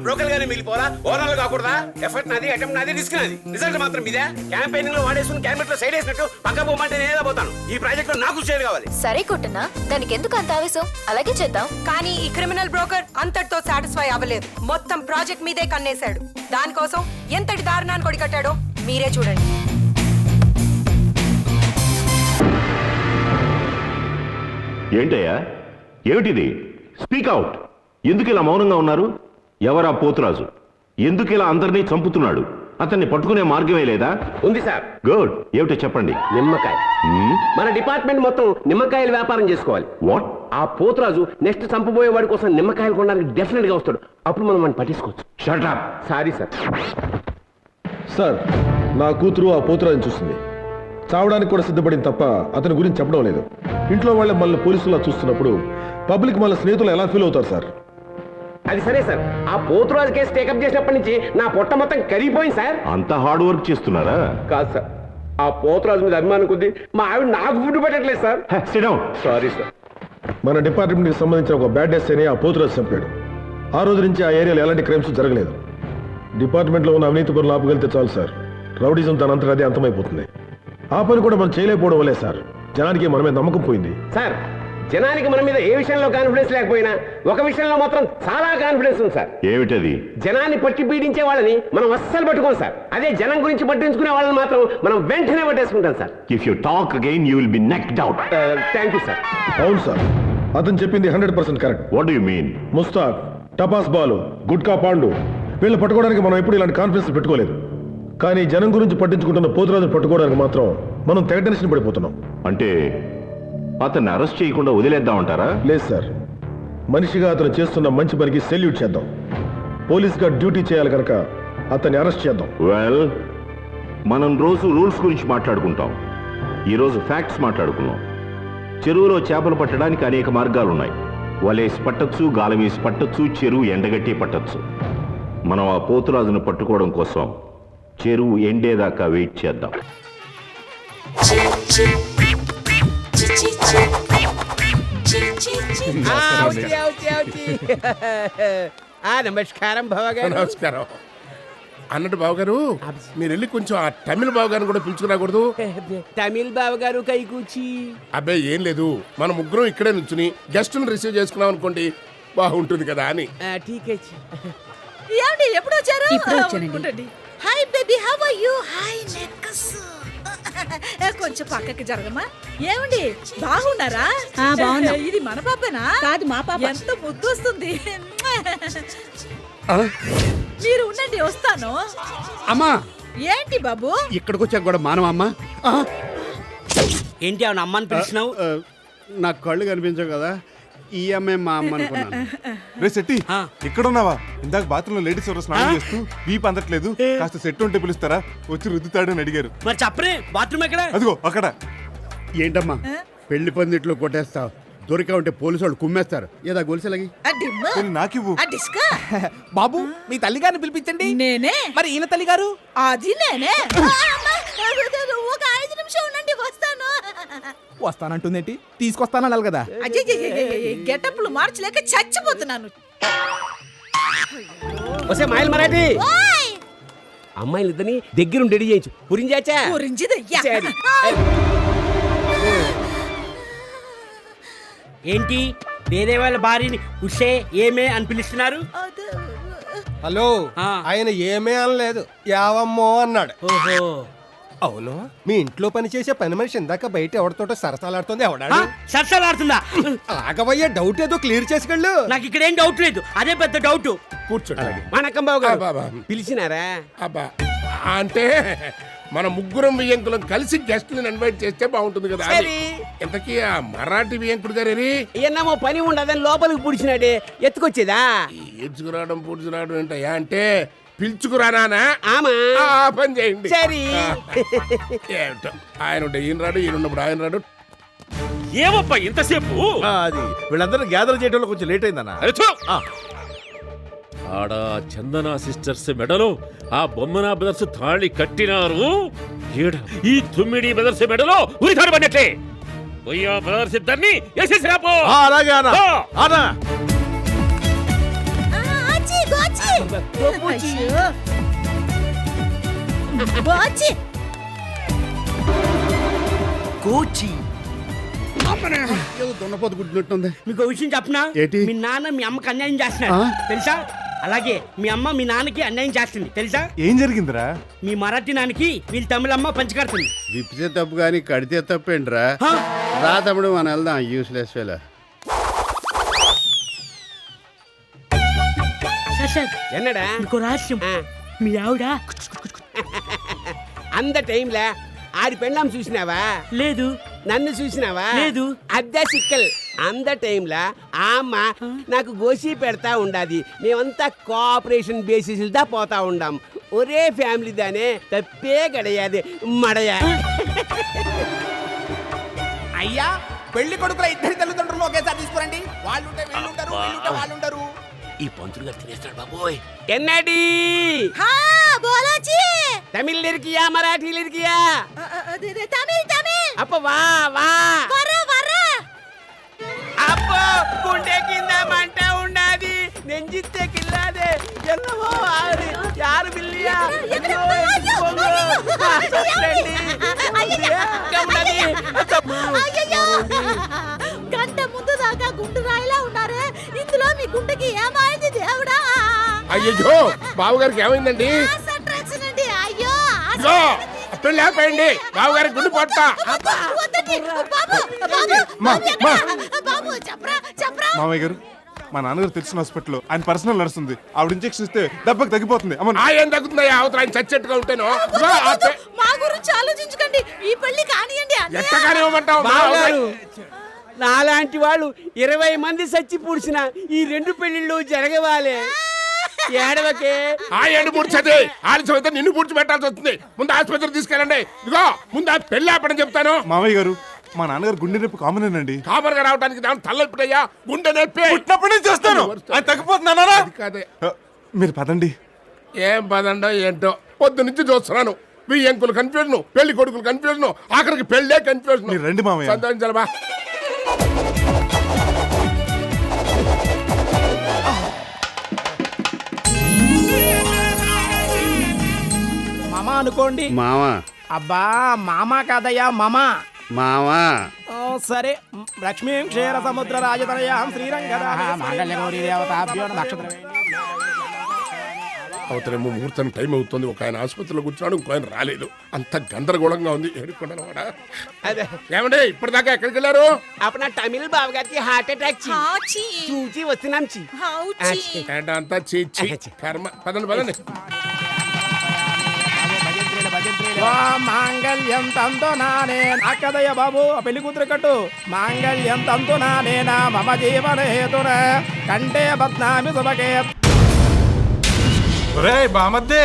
బ్రోకర్ గానే మిగిలిపోరా? ఓనర్లు కాకూడదా? ఎఫర్ట్ నాది, అటెంప్ట్ నాది, రిస్క్ నాది, రిజల్ట్ మాత్రం మీదే. క్యాంపెయినింగ్ లో వాడేసుకుని క్యాబినెట్ లో సైడ్ వేసినట్టు పక్క పోమంటే నేనే పోతాను. ఈ ప్రాజెక్ట్ లో నాకు షేర్ కావాలి. సరే కొట్టనా, దానికి ఎందుకు అంత ఆవేశం? అలాగే చేద్దాం. కానీ ఈ క్రిమినల్ బ్రోకర్ అంతటితో సాటిస్ఫై అవ్వలేదు. మొత్తం ప్రాజెక్ట్ మీదే కన్నేశాడు. దానికోసం ఎంతటి దారుణాన్ని కొడికట్టాడో మీరే చూడండి. ఏంటయ్యా, ఏమిటిది? Speak out. ఎందుకు ఇలా మౌనంగా ఉన్నారు? ఎవరా పోతురాజు? ఎందుకు ఇలా అందరినీ చంపుతున్నాడు? అతన్ని పట్టుకునే మార్గమే లేదా? ఉంది సార్. గుడ్. ఏమిటో చెప్పండి. నిమ్మకాయ. మన డిపార్ట్మెంట్ మొత్తం నిమ్మకాయల వ్యాపారం చేసుకోవాలి. వాట్? ఆ పోతురాజు నెక్స్ట్ చంపబోయే వాడి కోసం నిమ్మకాయలు కొనడానికి డెఫినెట్ గా వస్తాడు. అప్పుడు మనం పట్టించుకోవచ్చు. Shut up. Sorry sir. Sir, నా కూతురు ఆ పోతురాజుని చూస్తుంది. చావడానికి కూడా సిద్ధపడింది తప్ప అతని గురించి చెప్పడం లేదు. ఇంట్లో వాళ్ళే మనల్ని పోలీసులా చూస్తున్నప్పుడు పబ్లిక్ మన స్నేహితులు ఎలా ఫీల్ అవుతారు సార్? అది సరే సార్, ఆ పోతురాజు కేసు టేకప్ చేసినప్పటి నుంచి నా పొట్ట మొత్తం కరిగిపోయింది సార్. అంత హార్డ్ వర్క్ చేస్తున్నారా? కాదు సార్, ఆ పోతురాజు మీద అభిమానం కొద్దీ మా ఆవిడ నాకు ఫుడ్ పెట్టట్లేదు sir. SIT down. Sorry sir. మన డిపార్ట్మెంట్కి సంబంధించిన ఒక బ్యాడ్ డెస్ అని ఆ పోతురాజు చంపాడు. ఆ రోజు నుంచి ఆ ఏరియాలో ఎలాంటి క్రైమ్స్ జరగలేదు. డిపార్ట్మెంట్లో ఉన్న అవినీతి పనులు ఆపగలిగితే చాలు సార్, రౌడీజం తనంతట అదే అంతమైపోతుంది. ఆ పని కూడా మనం చేయలేకపోవడం వల్లే సార్ జనానికి మన మీద నమ్మకం పోయింది. సార్ జనానికి మన మీద ఏ విషయంలో కాన్ఫిడెన్స్ లేకపోయినా ఒక విషయంలో మాత్రం చాలా కాన్ఫిడెన్స్ ఉంది సార్. ఏమిటది? జనాన్ని పట్టి పీడించే వాళ్ళని మనం అస్సలు పట్టుకోం సార్. అదే జనం గురించి పట్టించుకునే వాళ్ళని మాత్రం మనం వెంటనే పట్టేసుకుంటాం sir. If you talk again you will be necked out. Thank you sir. అవును సార్, అతను చెప్పింది 100% correct. What do you mean? Mustaq, టపాస్ బాలు, గుట్కా పాండు వీళ్ళు పట్టుకోవడానికి మనం ఎప్పుడు ఇలాంటి కాన్ఫిడెన్స్ పెట్టుకోలేదు. కానీ జనం గురించి పట్టించుకుంటున్న పోతురాజు పట్టుకోవడానికి మాత్రం మనం తెగ టెన్షన్ పడిపోతున్నాం. అంటే అతన్ని అరెస్ట్ చేయకుండా వదిలేద్దామంటారా? లేదు సార్, మనిషిగా అతను చేస్తున్న మంచి పనికి సెల్యూట్ చేద్దాం. పోలీస్గా డ్యూటీ చేయాలి కనుక అతన్ని అరెస్ట్ చేద్దాం. వెల్, మనం రోజు రూల్స్ గురించి మాట్లాడుకుంటాం, ఈరోజు ఫ్యాక్ట్స్ మాట్లాడుకున్నాం. చెరువులో చేపలు పట్టడానికి అనేక మార్గాలు ఉన్నాయి. వలేసి పట్టచ్చు, గాలం వేసి పట్టచ్చు, చెరువు ఎండగట్టి పట్టచ్చు. మనం ఆ పోతురాజును పట్టుకోవడం కోసం చెరువు ఎండేదాకా వెయిట్ చేద్దాం. నమస్కారం బావగారు. నమస్కారం. అన్నట్టు బావగారు, మీరు వెళ్ళి కొంచెం ఆ తమిళ బావగారిని కూడా పిలుచుకురాకూడదు? తమిళ్ బావగారు కై కూర్చి. అబ్బాయి ఏం లేదు, మన ముగ్గురం ఇక్కడే నుంచుని గెస్టులను రిసీవ్ చేసుకున్నాం అనుకోండి, బాగుంటుంది కదా అని. ఏమండి ఎప్పుడు వచ్చారు? ఇప్పుడే వచ్చానండి. Hi baby, how are you? Hi నెక్కస్. కొంచెం పక్కకి జరగమ్మా. ఏమండి బాగున్నారా? బాగున్నా. ఇది మన పాపనా? కాదు, మా పాప. ఎంత ముద్దు వస్తుంది. మీరు ఉండండి, వస్తాను. అమ్మా, ఏంటి బాబు ఇక్కడికి వచ్చాక కూడా మానవ అమ్మా? ఏంటి అవును అమ్మని పిలిచినావు? నాకు కళ్ళు కనిపించవు కదా, ఈ అమ్మాయి మా అమ్మ అనుకున్నాను. రే శెట్టి, ఇక్కడ ఉన్నావా? ఇందాక బాత్రూమ్ లో లేడీస్ ఎవరో స్నానం చేస్తూ వీప్ అందట్లేదు, కాస్త సెట్ ఉంటే పిలుస్తారా, వచ్చి రుద్దుతాడు అని అడిగారు. మరి చెప్పరే, బాత్రూమ్ ఎక్కడ? అదిగో అక్కడ. ఏంటమ్మా పెళ్లి పందిట్లో కొట్టేస్తావు? దొరికా ఉంటే పోలీసు వాళ్ళు కుమ్మేస్తారు. ఏదా గొలుసులగి నాకివ్వు. బాబు, మీ తల్లిగారిని పిలిపించండి. నేనే. మరి ఈయన తల్లిగారు? అది నేనే. ఒక 5 నిమిషం ఉండండి, వస్తాను. వస్తానంటుందేంటి? తీసుకొస్తానన్నారు కదా. గెటప్లు మార్చలేక చచ్చిపోతున్నాను. వసే మాయల్ మరాఠీ, అమ్మాయిలు ఇద్దరిని దగ్గరుండి రెడీ చేయించు. పురించాచా? ఏంటి వేరే వాళ్ళ భార్యని ఉషే ఏమే అని పిలుస్తున్నారు? హలో, ఆయన ఏమే అనలేదు, యావమ్మో అన్నాడు. ఓహో, అవును, మీ ఇంట్లో పనిచేసే పని మనిషి ఇందాక బయట ఎవరితోటో సరసాలాడుతుంది. ఎవడాడు? సరసాలాడుతుందా? ఆగవయ్యా, డౌట్ ఏదో క్లియర్ చేసుకెళ్ళు. నాకు ఇక్కడ ఏం డౌట్ లేదు, అదే పెద్ద డౌట్. కూర్చోండి. వణకం బాబు గారు, పిలిచినారా? అబ్బా, అంటే మన ముగ్గురం వియ్యంకులం కలిసి గెస్టులను ఇన్వైట్ చేస్తే బాగుంటుంది కదా. ఇంతకీ ఆ మరాఠీ వియ్యంకుడు గారి ఏమో పని ఉండదని లోపలికి పుడిచినాడే, ఎత్తుకొచ్చేదా? ఏడ్చుకురావడం పూడ్చుకురావడం ఏంటయ్యా అంటే పిలుచుకురానా? ఆమా, పని చేయండి. సరే. ఏమిటో ఆయన ఉంటే ఈయన రాడు, ఈయన ఉన్నప్పుడు ఆయన రాడు. ఏమప్పా ఇంతసేపు? అది వీళ్ళందరూ గ్యాదర్ చేయడంలో కొంచెం లేట్ అయిందన్నా. ఆడ చందన సిస్టర్స్ మెడలో ఆ బొమ్మన బ్రదర్స్ తాళి కట్టినారు. ఈ 9 బ్రదర్స్ మెడలో ఉరితాడు పడినట్లే. పోయి ఆ బ్రదర్స్ ఇద్దరిని వేసేసి రాపో. అలాగే అన్నా. దున్నపోతు గుడ్డినట్టుంది. మీకు విషయం చెప్పనా? ఏంటి? మీ నాన్న మీ అమ్మకి అన్యాయం చేస్తున్నాడు తెలుసా? అలాగే మీ అమ్మ మీ నాన్నకి అన్యాయం చేస్తుంది తెలుసా? ఏం జరిగిందిరా? మీ మరాఠీ నాన్నకి వీళ్ళ తమిళమ్మ పంచకడుతుంది. విప్పితే తప్పు కానీ కడితే తప్పేంట్రా? రా తమ్ముడు, మనం వెళ్దాం. Useless fellow. என்னடா ఇంకో రహస్యం, మీ ఆవిడ అంత టైంలా ఆడి పెళ్ళాం చూసినావా? లేదు. నన్ను చూసినావా? లేదు. అద్దా సిక్కల్. అంద టైంలా ఆ అమ్మ నాకు గోసి పెడతా ఉండాది. మేమంతా కోఆపరేషన్ బేసిస్ దా పోతా ఉండాం. ఒరే ఫ్యామిలీ దానే, తప్పే గడయాది మడయా. అయ్యా, పెళ్లి కొడుకుల ఇద్దరి తల్లిదండ్రులు ఒకేసారి తీసుకురండి. వాళ్ళుంటే వీళ్ళుంటారు, వీళ్ళుంటే వాళ్ళుంటారు. ఈ పంతులు గారు తినేస్తాడు బాబోయ్. ఎన్నడి తమిళ్ లిరికియా, మరాఠీ లిరికియా? తమిళ్. అప్ప వా వా. వర. అప్ప గుండె కింద మంట ఉన్నది నెంజితే కిల్లాదే ఎన్నవో ఆరి యారు బిల్లియా గంట ముందు దాకా గుండు రాయిలా ఉన్నారే ఇందులో మీ గుండెకి ఏమైంది దేవుడా? అయ్యో బావగారికి ఏమైందండి అయ్యో పెళ్ళి ఆపేయండి బావగారికి గుండు పట్టా మామయ్య గారు మా నాన్నగారు తెలిసిన హాస్పిటల్లో ఆయన పర్సనల్ నర్స్ ఉంది. ఆవిడ ఇంజెక్షన్ ఇస్తే దెబ్బకి తగ్గిపోతుంది. అమ్మ ఏం తగ్గుతున్నాయి అవతల ఆయన చచ్చెట్టుగా ఉంటాను మా గురించి ఆలోచించకండి, ఈ పెళ్లి కానియండి. ఎట్టగానే ఇవ్వమంటావు నాలాంటి వాళ్ళు 20 మంది సచ్చి పూడ్చిన ఈ 2 పెళ్లిళ్ళు జరగవాలే. ఏడవకే ఆ ఏడు పూడ్చది ఆలస్యం అయితే నిన్ను పూడ్చి పెట్టాల్సి వస్తుంది. ముందు ఆసుపత్రికి తీసుకెళ్ళండి. ఇదిగో ముందు ఆ పెళ్లి ఆపని చెప్తాను. మామయ్య గారు మా నాన్నగారు గుండె నొప్పి కామనేనండి. కామన్గా రావడానికి దాని తల్లొప్పిటయ్యా గుండె నొప్పి పుట్టినప్పటి నుంచి చేస్తాను. ఆయన తగ్గిపోతున్నారా? కాదే మీరు పదండి. ఏం పదండో ఏంటో పొద్దు నుంచి చూస్తున్నాను. మీ ఎంకులు కన్ఫ్యూజన్, పెళ్లి కొడుకులు కన్ఫ్యూజన్, ఆఖరికి పెళ్లే కన్ఫ్యూజన్. మీరు రండి మామయ్య. సంతోషించాలమ్మా. మామ అనుకోండి. మావా అబ్బా మామ కాదయ్యా మామ. మావా సరే లక్ష్మీం క్షీర సముద్ర రాజతనయాం శ్రీరంగదా మాంగళ్యగౌరీ దేవతాభ్యో నక్షత్ర. అవతలేమో ముహూర్తం టైం అవుతుంది. ఒక ఆయన ఆసుపత్రిలో కూర్చున్నాడు, ఇంకో ఆయన రాలేదు. అంత గందరగోళంగా ఉంది. ఏడుకున్నాడు ఏమండి ఇప్పటిదాకా ఎక్కడికి వెళ్ళారు? అప్పుడు తమిళ బాబు గారికి హార్ట్ అటాక్ చూచి వస్తున్నాం. అంతా చీచి కర్మ. పదండి పదండి. మాంగళ్యం తంతో నానే నాకదయ్య బాబు పెళ్లి కూతురు కట్టు. మాంగళ్యం తంతో నానేనా మమ జీవన హేతున కంటే బద్నామి సుభగే. బామద్దే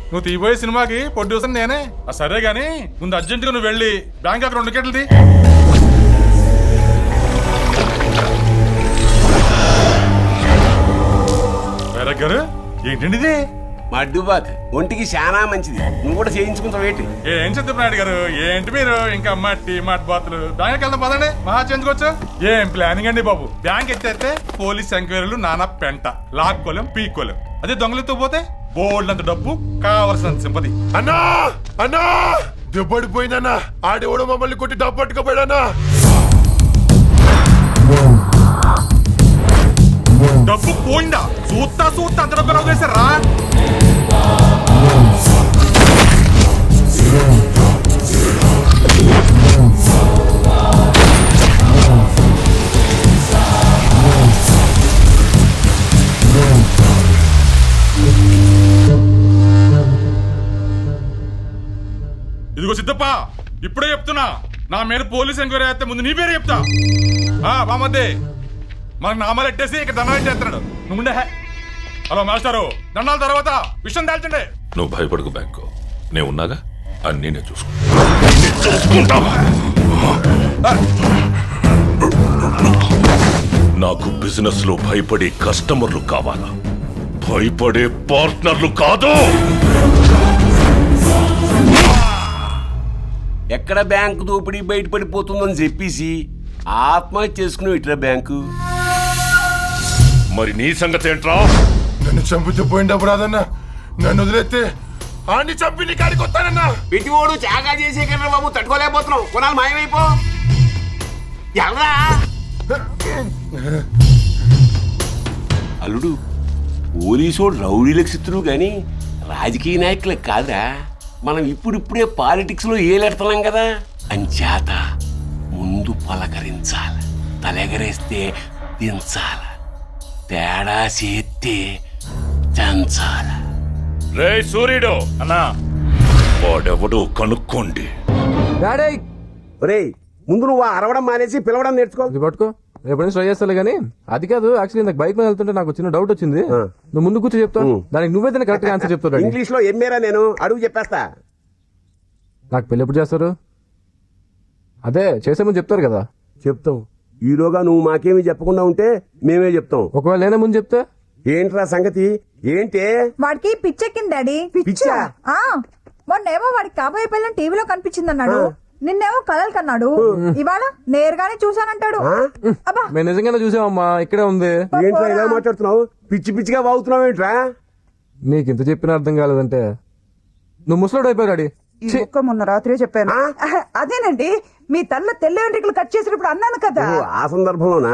నువ్వు తీయబోయే సినిమాకి ప్రొడ్యూసర్ నేనే. సరే గాని ముందు అర్జెంటుగా నువ్వు వెళ్ళి బ్యాంక్ అక్కడ 2 టికెట్లది. గారు ఏంటండి ఇది? మడ్డుబాత్ ఒంటికి చాలా మంచిది. నువ్వు కూడా చేయించుకుంటావు ఏంటి? ఏం చంద్రనాయుడు గారు ఏంటి మీరు ఇంకా మట్టి బాతులు బ్యాంక్ వెళ్దాం పదండి. మహా చేయించుకోవచ్చు. ఏం ప్లానింగ్ అండి బాబు. బ్యాంక్ ఎత్తేస్తే పోలీస్ ఎంక్వైరీలు నానా పెంట, లాక్కోలేం పీక్కోలేం. అదే దొంగలతో పోతే బోల్డంత డబ్బు, కావలసినంత సింపతి. అన్నా అన్నా దెబ్బడిపోయిందన్నా. ఆడేవాడు మమ్మల్ని కొట్టి డబ్బు పట్టుకుపోయాడన్నా. డబ్బు పోయిందా? చూస్తా అంత డబ్బు రావు చేశారా? ఇదిగో సిద్ధప్ప, ఇప్పుడే చెప్తున్నా, నా మీద పోలీస్ ఎంక్వైరీ అయితే ముందు నీ పేరు చెప్తా. బామద్దే మనకు నామాలు ఎట్టేసి ఇక్కడ దండాలు చేస్తున్నాడు. నువ్వు ఉండే. హలో మాస్టారు, దండాల తర్వాత విషయం దాల్చండి. నువ్వు భయపడకు బ్యాంకు, నేను ఉన్నాగా, అన్నీ నేను చూసుకుంటా. నాకు బిజినెస్ లో భయపడే కస్టమర్లు కావాలా, భయపడే పార్ట్నర్లు కాదు. ఎక్కడ బ్యాంకు దోపిడీ బయటపడిపోతుందని చెప్పేసి ఆత్మహత్య చేసుకుని ఇట్లా బ్యాంకు. మరి నీ సంగతి ఏంట్రా? నన్ను చంపితే పోయిందా బ్రాదన్న? నన్ను వదిలేస్తే ఆడిని చంపి నీ కాడికి వస్తానన్నా. పెట్టుకోడు చాగా చేసే కన్నా బాబు తట్టుకోలేకపోతున్నావు. కొనాలి మాయమైపో. ఎల్రా అల్లుడు, పోలీసోడు రౌడీలకు చిత్తురు గాని రాజకీయ నాయకులకు కాదురా. మనం ఇప్పుడిప్పుడే పాలిటిక్స్ లో ఏలెడతాం కదా. అంచేత ముందు పలకరించాలి, తలెగరేస్తే దించాల, తేడా చేస్తే దంచాల. రే సూర్యుడు అన్నా, వాడెవడో కనుక్కోండి. ఒరేయ్, ముందు నువ్వు అరవడం మానేసి పిలవడం నేర్చుకో. పట్టుకో, రేపు నుంచి ట్రై చేస్తాను కానీ అది కాదు. యాక్చువల్లీ నాకు బైక్ మీద వెళ్తుంటే నాకు చిన్న డౌట్ వచ్చింది. నువ్వు ముందు కూర్చో చెప్తాను, దానికి నువ్వైతే కరెక్ట్ గా ఆన్సర్ చెప్తావు. ఇంగ్లీష్ లో ఎమ్మేరా నేను అడుగు చెప్పేస్తా. నాకు పెళ్లి ఎప్పుడు చేస్తారు? అదే చేసే ముందు చెప్తారు కదా. చెప్తాం. ఈలోగా నువ్వు మాకేమీ చెప్పకుండా ఉంటే మేమే చెప్తాం. ఒకవేళ నేనే ముందు చెప్తే ఏంట్రా సంగతి? ఏంటే వాడికి పిచ్చెక్కింది డాడీ. పిచ్చా? మొన్నేమో వాడికి కాబోయే పిల్లని టీవీలో కనిపించిందన్నాడు. నిన్నేమో కలలు కన్నాడు ఇవాళ నేరుగానే చూసానంటాడు అబ్బా మేము నిజంగానే చూసామమ్మా ఇక్కడే ఉంది. ఏంట్రా ఇలా మాట్లాడుతున్నావు? పిచ్చి పిచ్చిగా వాగుతున్నావు ఏంట్రా? నీకు ఇంత చెప్పిన అర్థం కాలేదంటే నువ్వు ముసలోడు అయిపోయాడు డాడీ. ఈ ఒక్క మొన్న రాత్రే చెప్పాను. అదేనండి మీ తల్ల తెల్ల వెంట్రుకలు కట్ చేసినప్పుడు అన్నాను కదా. ఆ సందర్భంలోనా?